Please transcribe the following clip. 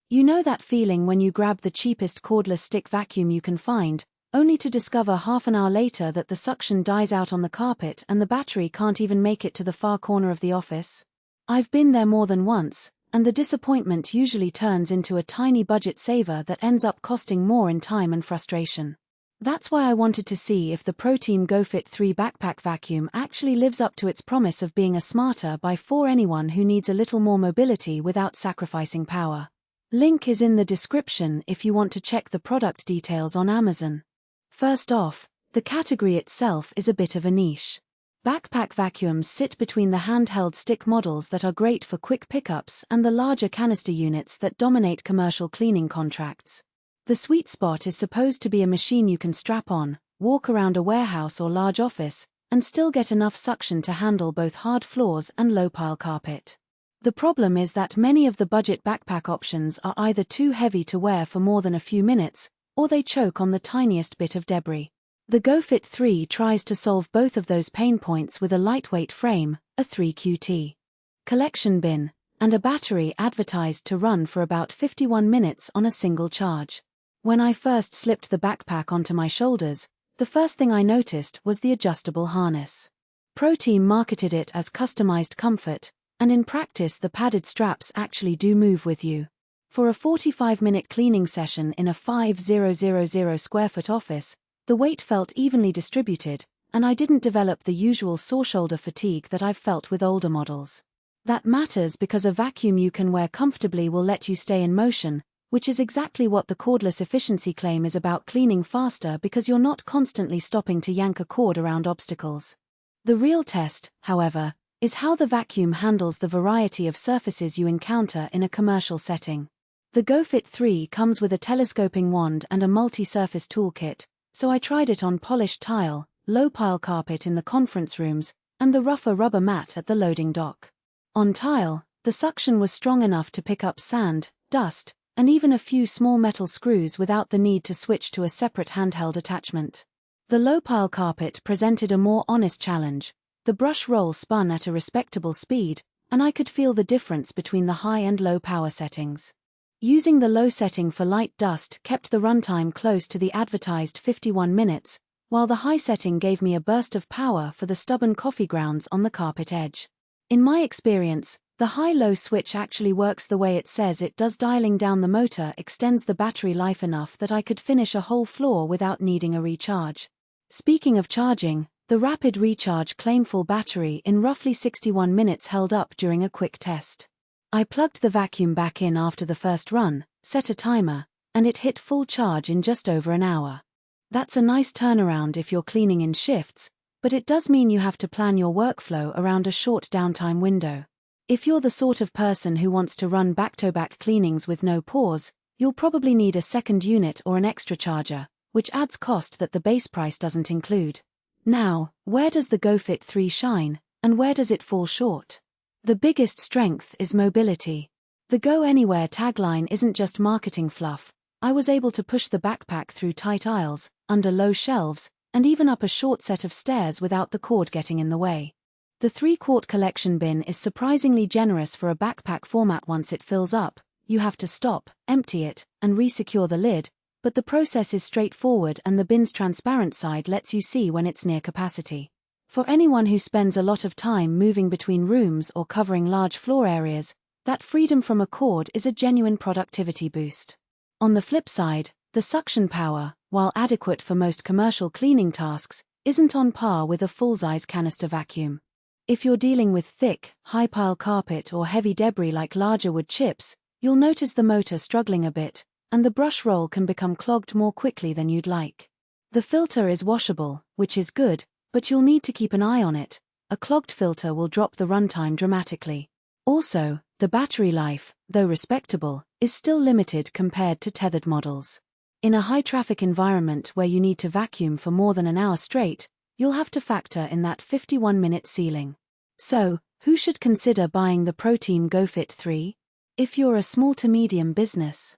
You know that feeling when you grab the cheapest cordless stick vacuum you can find, only to discover half an hour later that the suction dies out on the carpet and the battery can't even make it to the far corner of the office? I've been there more than once, and the disappointment usually turns into a tiny budget saver that ends up costing more in time and frustration. That's why I wanted to see if the ProTeam GoFit 3 backpack vacuum actually lives up to its promise of being a smarter buy for anyone who needs a little more mobility without sacrificing power. Link is in the description if you want to check the product details on Amazon. First off, the category itself is a bit of a niche. Backpack vacuums sit between the handheld stick models that are great for quick pickups and the larger canister units that dominate commercial cleaning contracts. The sweet spot is supposed to be a machine you can strap on, walk around a warehouse or large office, and still get enough suction to handle both hard floors and low-pile carpet. The problem is that many of the budget backpack options are either too heavy to wear for more than a few minutes, or they choke on the tiniest bit of debris. The GoFit 3 tries to solve both of those pain points with a lightweight frame, a 3QT collection bin, and a battery advertised to run for about 51 minutes on a single charge. When I first slipped the backpack onto my shoulders, the first thing I noticed was the adjustable harness. ProTeam marketed it as customized comfort, and in practice the padded straps actually do move with you. For a 45-minute cleaning session in a 5,000 square foot office, the weight felt evenly distributed, and I didn't develop the usual sore shoulder fatigue that I've felt with older models. That matters because a vacuum you can wear comfortably will let you stay in motion, which is exactly what the cordless efficiency claim is about: cleaning faster because you're not constantly stopping to yank a cord around obstacles. The real test, however, is how the vacuum handles the variety of surfaces you encounter in a commercial setting. The GoFit 3 comes with a telescoping wand and a multi-surface toolkit, so I tried it on polished tile, low-pile carpet in the conference rooms, and the rougher rubber mat at the loading dock. On tile, the suction was strong enough to pick up sand, dust, and even a few small metal screws without the need to switch to a separate handheld attachment. The low-pile carpet presented a more honest challenge. The brush roll spun at a respectable speed, and I could feel the difference between the high and low power settings. Using the low setting for light dust kept the runtime close to the advertised 51 minutes, while the high setting gave me a burst of power for the stubborn coffee grounds on the carpet edge. In my experience, the high-low switch actually works the way it says it does. Dialing down the motor extends the battery life enough that I could finish a whole floor without needing a recharge. Speaking of charging, the rapid recharge claim full battery in roughly 61 minutes held up during a quick test. I plugged the vacuum back in after the first run, set a timer, and it hit full charge in just over an hour. That's a nice turnaround if you're cleaning in shifts, but it does mean you have to plan your workflow around a short downtime window. If you're the sort of person who wants to run back-to-back cleanings with no pause, you'll probably need a second unit or an extra charger, which adds cost that the base price doesn't include. Now, where does the GoFit 3 shine, and where does it fall short? The biggest strength is mobility. The Go Anywhere tagline isn't just marketing fluff. I was able to push the backpack through tight aisles, under low shelves, and even up a short set of stairs without the cord getting in the way. The 3-quart collection bin is surprisingly generous for a backpack format. Once it fills up, you have to stop, empty it, and re-secure the lid, but the process is straightforward and the bin's transparent side lets you see when it's near capacity. For anyone who spends a lot of time moving between rooms or covering large floor areas, that freedom from a cord is a genuine productivity boost. On the flip side, the suction power, while adequate for most commercial cleaning tasks, isn't on par with a full-size canister vacuum. If you're dealing with thick, high-pile carpet or heavy debris like larger wood chips, you'll notice the motor struggling a bit, and the brush roll can become clogged more quickly than you'd like. The filter is washable, which is good, but you'll need to keep an eye on it. A clogged filter will drop the runtime dramatically. Also, the battery life, though respectable, is still limited compared to tethered models. In a high-traffic environment where you need to vacuum for more than an hour straight, you'll have to factor in that 51-minute ceiling. So, who should consider buying the ProTeam GoFit 3? If you're a small to medium business,